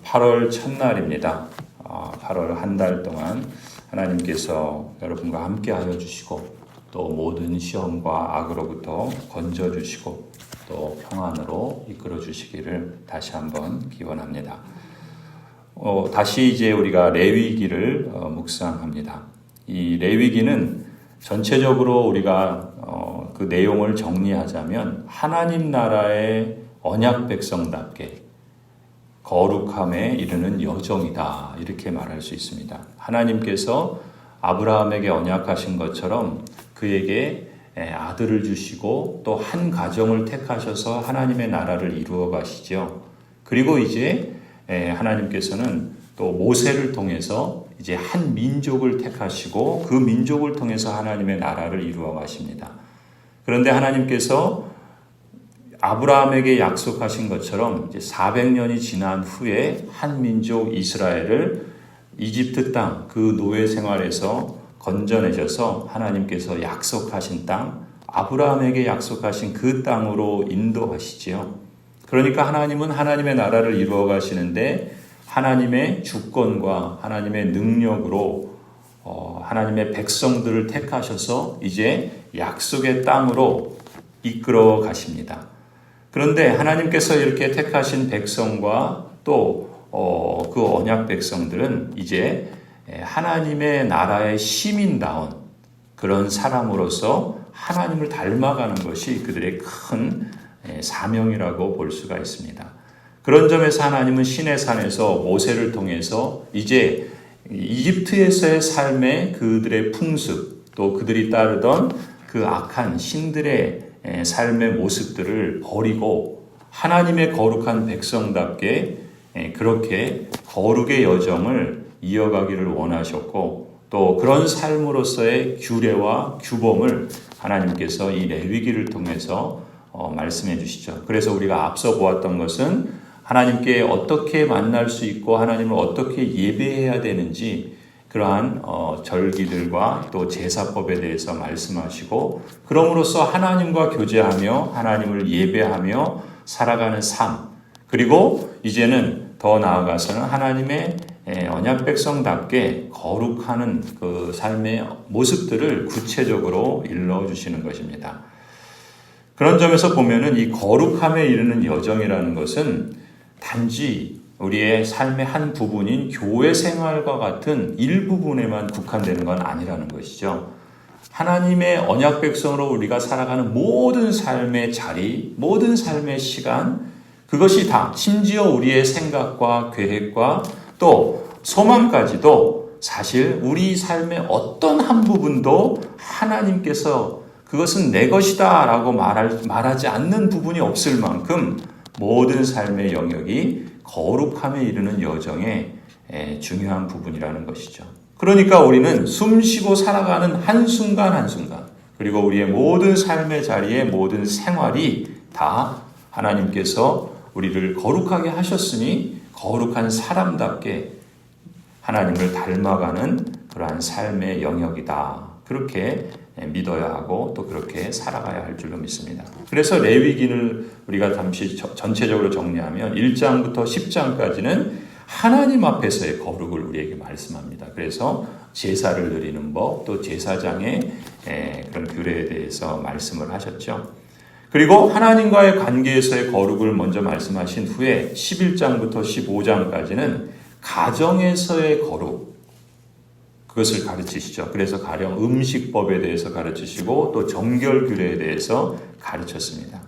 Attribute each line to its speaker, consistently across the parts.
Speaker 1: 8월 첫날입니다. 8월 한 달 동안 하나님께서 여러분과 함께 하여 주시고 또 모든 시험과 악으로부터 건져 주시고 또 평안으로 이끌어 주시기를 다시 한번 기원합니다. 다시 이제 우리가 레위기를 묵상합니다. 이 레위기는 전체적으로 우리가 그 내용을 정리하자면 하나님 나라의 언약 백성답게 거룩함에 이르는 여정이다, 이렇게 말할 수 있습니다. 하나님께서 아브라함에게 언약하신 것처럼 그에게 아들을 주시고 또 한 가정을 택하셔서 하나님의 나라를 이루어 가시죠. 그리고 이제 하나님께서는 또 모세를 통해서 이제 한 민족을 택하시고 그 민족을 통해서 하나님의 나라를 이루어 가십니다. 그런데 하나님께서 아브라함에게 약속하신 것처럼 이제 400년이 지난 후에 한 민족 이스라엘을 이집트 땅, 그 노예 생활에서 건져내셔서 하나님께서 약속하신 땅, 아브라함에게 약속하신 그 땅으로 인도하시지요. 그러니까 하나님은 하나님의 나라를 이루어 가시는데 하나님의 주권과 하나님의 능력으로 하나님의 백성들을 택하셔서 이제 약속의 땅으로 이끌어 가십니다. 그런데 하나님께서 이렇게 택하신 백성과 또 그 언약 백성들은 이제 하나님의 나라의 시민다운 그런 사람으로서 하나님을 닮아가는 것이 그들의 큰 사명이라고 볼 수가 있습니다. 그런 점에서 하나님은 시내산에서 모세를 통해서 이제 이집트에서의 삶의 그들의 풍습, 또 그들이 따르던 그 악한 신들의 삶의 모습들을 버리고 하나님의 거룩한 백성답게 그렇게 거룩의 여정을 이어가기를 원하셨고 또 그런 삶으로서의 규례와 규범을 하나님께서 이 레위기를 통해서 말씀해 주시죠. 그래서 우리가 앞서 보았던 것은 하나님께 어떻게 만날 수 있고 하나님을 어떻게 예배해야 되는지 그러한 절기들과 또 제사법에 대해서 말씀하시고 그럼으로써 하나님과 교제하며 하나님을 예배하며 살아가는 삶, 그리고 이제는 더 나아가서는 하나님의 언약 백성답게 거룩하는 그 삶의 모습들을 구체적으로 일러주시는 것입니다. 그런 점에서 보면은 이 거룩함에 이르는 여정이라는 것은 단지 우리의 삶의 한 부분인 교회 생활과 같은 일부분에만 국한되는 건 아니라는 것이죠. 하나님의 언약 백성으로 우리가 살아가는 모든 삶의 자리, 모든 삶의 시간, 그것이 다 심지어 우리의 생각과 계획과 또 소망까지도 사실 우리 삶의 어떤 한 부분도 하나님께서 그것은 내 것이다 라고 말하지 않는 부분이 없을 만큼 모든 삶의 영역이 거룩함에 이르는 여정의 중요한 부분이라는 것이죠. 그러니까 우리는 숨쉬고 살아가는 한순간 한순간, 그리고 우리의 모든 삶의 자리의 모든 생활이 다 하나님께서 우리를 거룩하게 하셨으니 거룩한 사람답게 하나님을 닮아가는 그러한 삶의 영역이다, 그렇게 믿어야 하고 또 그렇게 살아가야 할 줄로 믿습니다. 그래서 레위기를 우리가 잠시 전체적으로 정리하면 1장부터 10장까지는 하나님 앞에서의 거룩을 우리에게 말씀합니다. 그래서 제사를 드리는 법, 또 제사장의 그런 규례에 대해서 말씀을 하셨죠. 그리고 하나님과의 관계에서의 거룩을 먼저 말씀하신 후에 11장부터 15장까지는 가정에서의 거룩, 그것을 가르치시죠. 그래서 가령 음식법에 대해서 가르치시고 또 정결 규례에 대해서 가르쳤습니다.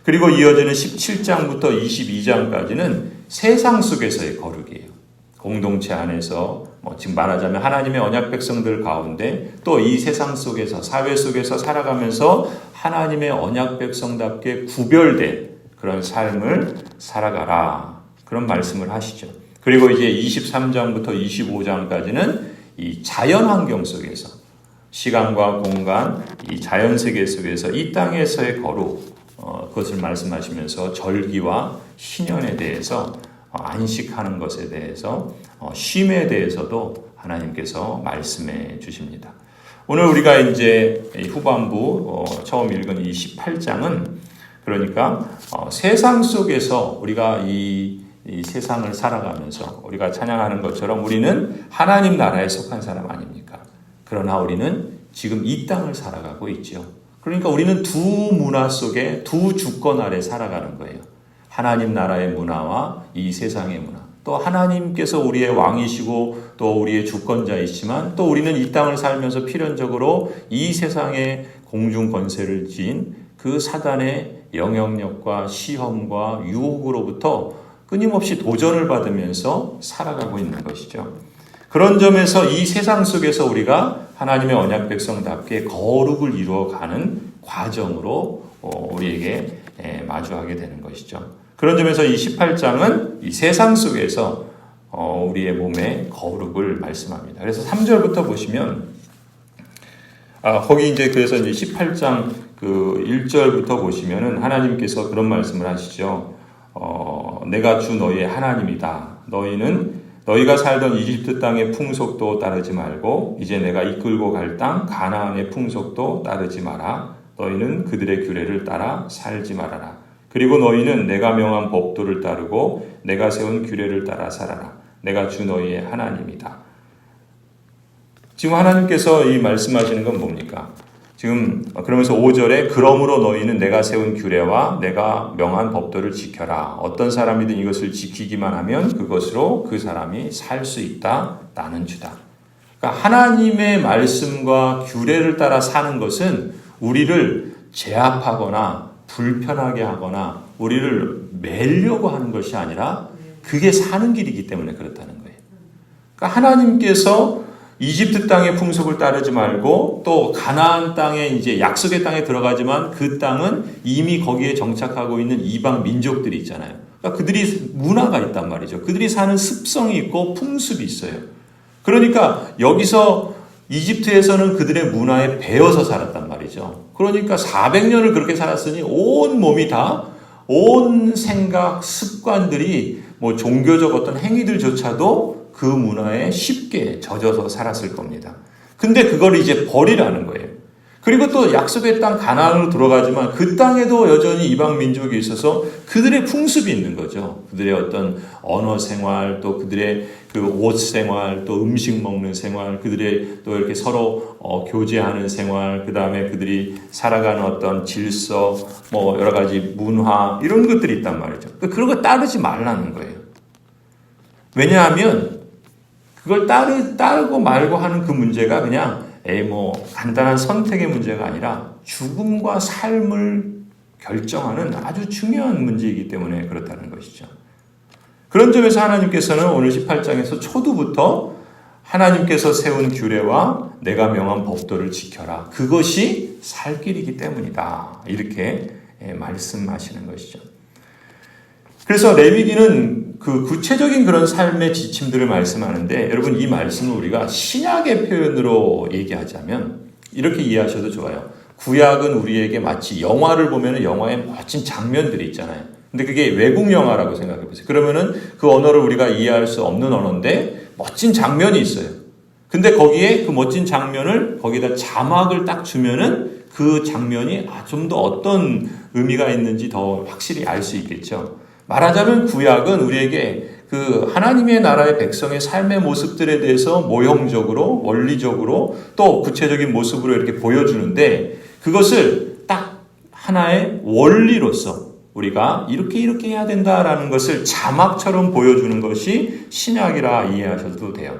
Speaker 1: 그리고 이어지는 17장부터 22장까지는 세상 속에서의 거룩이에요. 공동체 안에서 지금 말하자면 하나님의 언약 백성들 가운데 또 이 세상 속에서 사회 속에서 살아가면서 하나님의 언약 백성답게 구별된 그런 삶을 살아가라, 그런 말씀을 하시죠. 그리고 이제 23장부터 25장까지는 이 자연 환경 속에서 시간과 공간, 이 자연 세계 속에서 이 땅에서의 거룩, 그것을 말씀하시면서 절기와 희년에 대해서 안식하는 것에 대해서 쉼에 대해서도 하나님께서 말씀해 주십니다. 오늘 우리가 이제 후반부 처음 읽은 이 18장은 그러니까 세상 속에서 우리가 이 이 세상을 살아가면서 우리가 찬양하는 것처럼 우리는 하나님 나라에 속한 사람 아닙니까? 그러나 우리는 지금 이 땅을 살아가고 있죠. 그러니까 우리는 두 문화 속에 두 주권 아래 살아가는 거예요. 하나님 나라의 문화와 이 세상의 문화. 또 하나님께서 우리의 왕이시고 또 우리의 주권자이시지만 또 우리는 이 땅을 살면서 필연적으로 이 세상의 공중 권세를 지닌 그 사단의 영향력과 시험과 유혹으로부터 끊임없이 도전을 받으면서 살아가고 있는 것이죠. 그런 점에서 이 세상 속에서 우리가 하나님의 언약 백성답게 거룩을 이루어가는 과정으로 우리에게 마주하게 되는 것이죠. 그런 점에서 이 18장은 이 세상 속에서 우리의 몸의 거룩을 말씀합니다. 그래서 3절부터 보시면 거기 그래서 18장 그 1절부터 보시면은 하나님께서 그런 말씀을 하시죠. 내가 주 너희의 하나님이다. 너희가 살던 이집트 땅의 풍속도 따르지 말고 이제 내가 이끌고 갈 땅 가나안의 풍속도 따르지 마라. 너희는 그들의 규례를 따라 살지 말아라. 그리고 너희는 내가 명한 법도를 따르고 내가 세운 규례를 따라 살아라. 내가 주 너희의 하나님이다. 지금 하나님께서 이 말씀하시는 건 뭡니까? 지금 그러면서 5절에 그러므로 너희는 내가 세운 규례와 내가 명한 법도를 지켜라. 어떤 사람이든 이것을 지키기만 하면 그것으로 그 사람이 살 수 있다. 나는 주다. 그러니까 하나님의 말씀과 규례를 따라 사는 것은 우리를 제압하거나 불편하게 하거나 우리를 매려고 하는 것이 아니라 그게 사는 길이기 때문에 그렇다는 거예요. 그러니까 하나님께서 이집트 땅의 풍속을 따르지 말고 또 가나안 땅에 이제 약속의 땅에 들어가지만 그 땅은 이미 거기에 정착하고 있는 이방 민족들이 있잖아요. 그러니까 그들이 문화가 있단 말이죠. 그들이 사는 습성이 있고 풍습이 있어요. 그러니까 여기서 이집트에서는 그들의 문화에 배어서 살았단 말이죠. 그러니까 400년을 그렇게 살았으니 온 몸이 다, 온 생각, 습관들이 뭐 종교적 어떤 행위들조차도 그 문화에 쉽게 젖어서 살았을 겁니다. 근데 그걸 이제 버리라는 거예요. 그리고 또 약속의 땅 가나안으로 들어가지만 그 땅에도 여전히 이방 민족이 있어서 그들의 풍습이 있는 거죠. 그들의 어떤 언어 생활, 또 그들의 그 옷 생활, 또 음식 먹는 생활, 그들의 또 이렇게 서로 교제하는 생활, 그 다음에 그들이 살아가는 어떤 질서, 뭐 여러 가지 문화 이런 것들이 있단 말이죠. 그런 거 따르지 말라는 거예요. 왜냐하면 그걸 따르고 말고 하는 그 문제가 그냥 간단한 선택의 문제가 아니라 죽음과 삶을 결정하는 아주 중요한 문제이기 때문에 그렇다는 것이죠. 그런 점에서 하나님께서는 오늘 18장에서 초두부터 하나님께서 세운 규례와 내가 명한 법도를 지켜라. 그것이 살 길이기 때문이다. 이렇게 말씀하시는 것이죠. 그래서 레위기는 그 구체적인 그런 삶의 지침들을 말씀하는데 여러분 이 말씀을 우리가 신약의 표현으로 얘기하자면 이렇게 이해하셔도 좋아요. 구약은 우리에게 마치 영화를 보면 영화에 멋진 장면들이 있잖아요. 근데 그게 외국 영화라고 생각해 보세요. 그러면은 그 언어를 우리가 이해할 수 없는 언어인데 멋진 장면이 있어요. 근데 거기에 그 멋진 장면을 거기다 자막을 딱 주면은 그 장면이 좀 더 어떤 의미가 있는지 더 확실히 알 수 있겠죠. 말하자면 구약은 우리에게 그 하나님의 나라의 백성의 삶의 모습들에 대해서 모형적으로, 원리적으로 또 구체적인 모습으로 이렇게 보여주는데 그것을 딱 하나의 원리로서 우리가 이렇게 해야 된다라는 것을 자막처럼 보여주는 것이 신약이라 이해하셔도 돼요.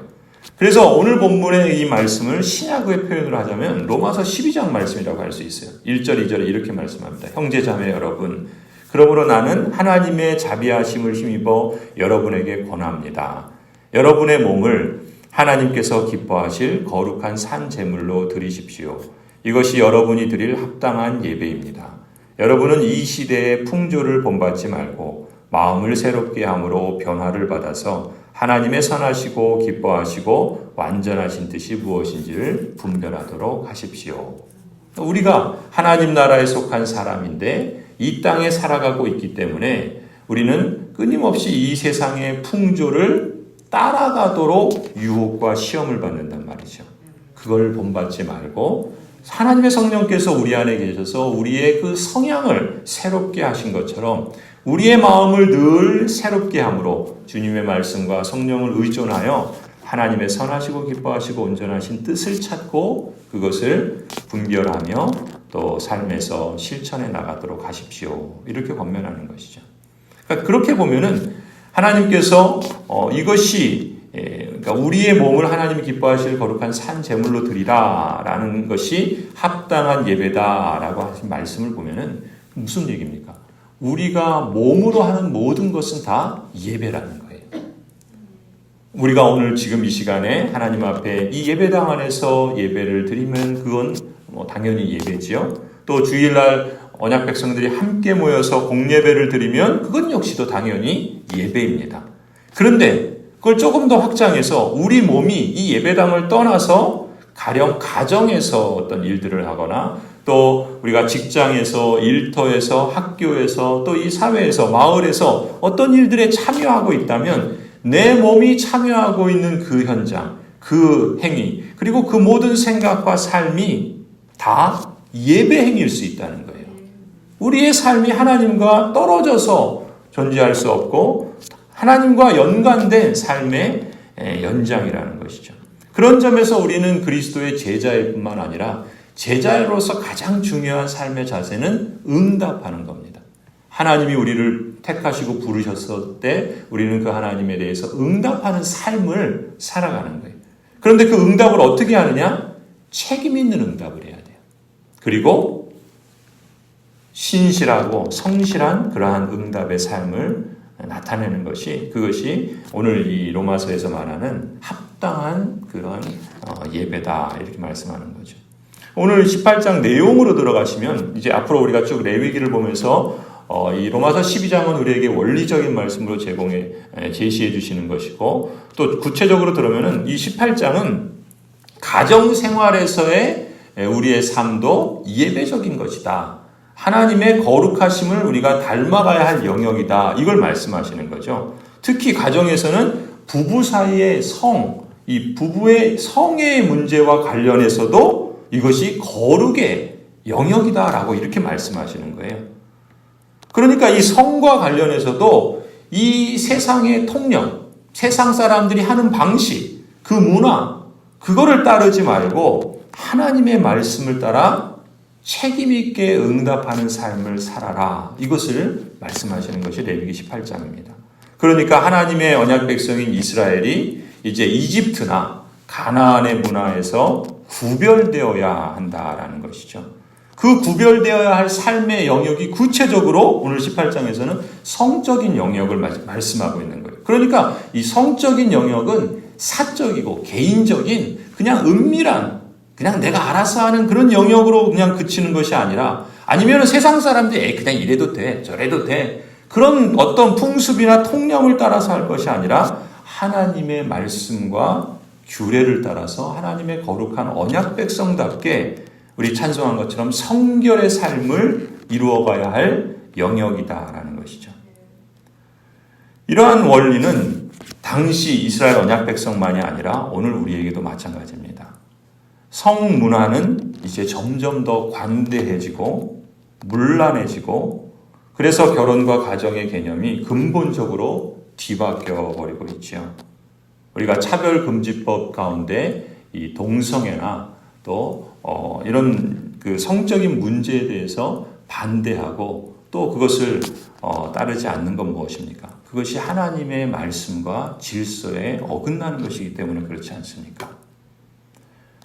Speaker 1: 그래서 오늘 본문의 이 말씀을 신약의 표현으로 하자면 로마서 12장 말씀이라고 할 수 있어요. 1절, 2절에 이렇게 말씀합니다. 형제 자매 여러분, 그러므로 나는 하나님의 자비하심을 힘입어 여러분에게 권합니다. 여러분의 몸을 하나님께서 기뻐하실 거룩한 산 제물로 드리십시오. 이것이 여러분이 드릴 합당한 예배입니다. 여러분은 이 시대의 풍조를 본받지 말고 마음을 새롭게 함으로 변화를 받아서 하나님의 선하시고 기뻐하시고 완전하신 뜻이 무엇인지를 분별하도록 하십시오. 우리가 하나님 나라에 속한 사람인데 이 땅에 살아가고 있기 때문에 우리는 끊임없이 이 세상의 풍조를 따라가도록 유혹과 시험을 받는단 말이죠. 그걸 본받지 말고 하나님의 성령께서 우리 안에 계셔서 우리의 그 성향을 새롭게 하신 것처럼 우리의 마음을 늘 새롭게 함으로 주님의 말씀과 성령을 의존하여 하나님의 선하시고 기뻐하시고 온전하신 뜻을 찾고 그것을 분별하며 또 삶에서 실천해 나가도록 하십시오. 이렇게 권면하는 것이죠. 그러니까 그렇게 보면은 하나님께서 이것이 그러니까 우리의 몸을 하나님이 기뻐하실 거룩한 산 제물로 드리라라는 것이 합당한 예배다라고 하신 말씀을 보면은 무슨 얘기입니까? 우리가 몸으로 하는 모든 것은 다 예배라는 거예요. 우리가 오늘 지금 이 시간에 하나님 앞에 이 예배당 안에서 예배를 드리면 그건 당연히 예배지요. 또 주일날 언약 백성들이 함께 모여서 공예배를 드리면 그건 역시도 당연히 예배입니다. 그런데 그걸 조금 더 확장해서 우리 몸이 이 예배당을 떠나서 가령 가정에서 어떤 일들을 하거나 또 우리가 직장에서, 일터에서, 학교에서, 또 이 사회에서, 마을에서 어떤 일들에 참여하고 있다면 내 몸이 참여하고 있는 그 현장, 그 행위, 그리고 그 모든 생각과 삶이 다 예배 행위일 수 있다는 거예요. 우리의 삶이 하나님과 떨어져서 존재할 수 없고 하나님과 연관된 삶의 연장이라는 것이죠. 그런 점에서 우리는 그리스도의 제자일 뿐만 아니라 제자로서 가장 중요한 삶의 자세는 응답하는 겁니다. 하나님이 우리를 택하시고 부르셨을 때 우리는 그 하나님에 대해서 응답하는 삶을 살아가는 거예요. 그런데 그 응답을 어떻게 하느냐? 책임 있는 응답을 해야 돼요. 그리고 신실하고 성실한 그러한 응답의 삶을 나타내는 것이 그것이 오늘 이 로마서에서 말하는 합당한 그런 예배다 이렇게 말씀하는 거죠. 오늘 18장 내용으로 들어가시면 이제 앞으로 우리가 쭉 레위기를 보면서 이 로마서 12장은 우리에게 원리적인 말씀으로 제시해 주시는 것이고 또 구체적으로 들으면은 이 18장은 가정 생활에서의 우리의 삶도 예배적인 것이다. 하나님의 거룩하심을 우리가 닮아가야 할 영역이다. 이걸 말씀하시는 거죠. 특히 가정에서는 부부 사이의 이 부부의 성의 문제와 관련해서도 이것이 거룩의 영역이다라고 이렇게 말씀하시는 거예요. 그러니까 이 성과 관련해서도 이 세상의 통념, 세상 사람들이 하는 방식, 그 문화, 그거를 따르지 말고 하나님의 말씀을 따라 책임 있게 응답하는 삶을 살아라. 이것을 말씀하시는 것이 레위기 18장입니다. 그러니까 하나님의 언약 백성인 이스라엘이 이제 이집트나 가나안의 문화에서 구별되어야 한다라는 것이죠. 그 구별되어야 할 삶의 영역이 구체적으로 오늘 18장에서는 성적인 영역을 말씀하고 있는 거예요. 그러니까 이 성적인 영역은 사적이고 개인적인 그냥 은밀한 그냥 내가 알아서 하는 그런 영역으로 그냥 그치는 것이 아니라 아니면 세상 사람들이 그냥 이래도 돼 저래도 돼 그런 어떤 풍습이나 통념을 따라서 할 것이 아니라 하나님의 말씀과 규례를 따라서 하나님의 거룩한 언약 백성답게 우리 찬송한 것처럼 성결의 삶을 이루어가야 할 영역이다라는 것이죠. 이러한 원리는 당시 이스라엘 언약 백성만이 아니라 오늘 우리에게도 마찬가지입니다. 성문화는 이제 점점 더 관대해지고 문란해지고 그래서 결혼과 가정의 개념이 근본적으로 뒤바뀌어 버리고 있죠. 우리가 차별금지법 가운데 이 동성애나 또 이런 그 성적인 문제에 대해서 반대하고 또 그것을 따르지 않는 건 무엇입니까? 그것이 하나님의 말씀과 질서에 어긋나는 것이기 때문에 그렇지 않습니까?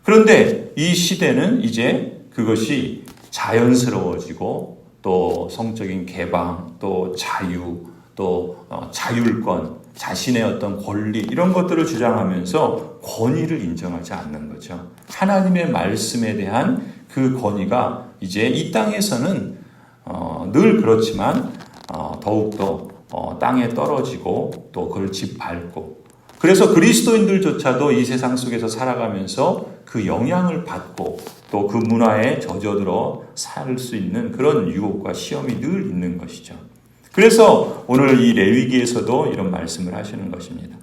Speaker 1: 그런데 이 시대는 이제 그것이 자연스러워지고 또 성적인 개방, 또 자유, 또 자율권, 자신의 어떤 권리 이런 것들을 주장하면서 권위를 인정하지 않는 거죠. 하나님의 말씀에 대한 그 권위가 이제 이 땅에서는 늘 그렇지만 더욱더 땅에 떨어지고 또 그걸 짓밟고 그래서 그리스도인들조차도 이 세상 속에서 살아가면서 그 영향을 받고 또 그 문화에 젖어들어 살 수 있는 그런 유혹과 시험이 늘 있는 것이죠. 그래서 오늘 이 레위기에서도 이런 말씀을 하시는 것입니다.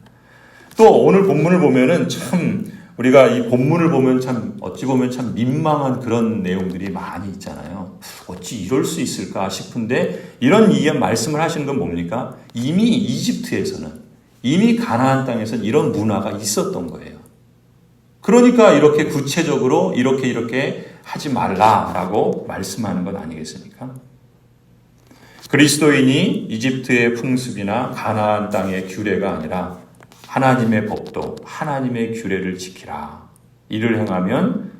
Speaker 1: 또 오늘 본문을 보면은 참 우리가 이 본문을 보면 참 어찌 보면 참 민망한 그런 내용들이 많이 있잖아요. 어찌 이럴 수 있을까 싶은데 이런 말씀을 하시는 건 뭡니까? 이미 이집트에서는 이미 가나안 땅에서는 이런 문화가 있었던 거예요. 그러니까 이렇게 구체적으로 이렇게 하지 말라라고 말씀하는 건 아니겠습니까? 그리스도인이 이집트의 풍습이나 가나안 땅의 규례가 아니라 하나님의 법도 하나님의 규례를 지키라. 이를 행하면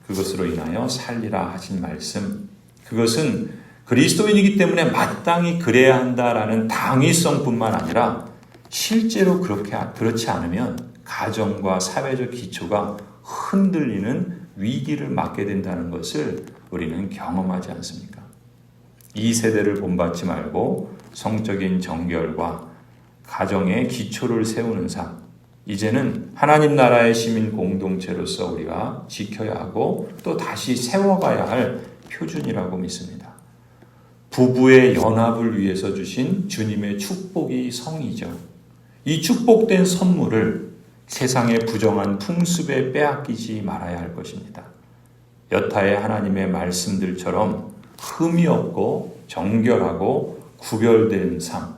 Speaker 1: 그것으로 인하여 살리라 하신 말씀. 그것은 그리스도인이기 때문에 마땅히 그래야 한다라는 당위성뿐만 아니라 실제로 그렇지 않으면 가정과 사회적 기초가 흔들리는 위기를 맞게 된다는 것을 우리는 경험하지 않습니까? 이 세대를 본받지 말고 성적인 정결과 가정의 기초를 세우는 삶, 이제는 하나님 나라의 시민 공동체로서 우리가 지켜야 하고 또 다시 세워가야 할 표준이라고 믿습니다. 부부의 연합을 위해서 주신 주님의 축복이 성이죠. 이 축복된 선물을 세상의 부정한 풍습에 빼앗기지 말아야 할 것입니다. 여타의 하나님의 말씀들처럼 흠이 없고 정결하고 구별된 삶,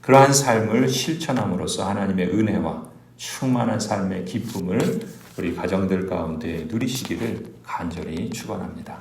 Speaker 1: 그러한 삶을 실천함으로써 하나님의 은혜와 충만한 삶의 기쁨을 우리 가정들 가운데 누리시기를 간절히 축원합니다.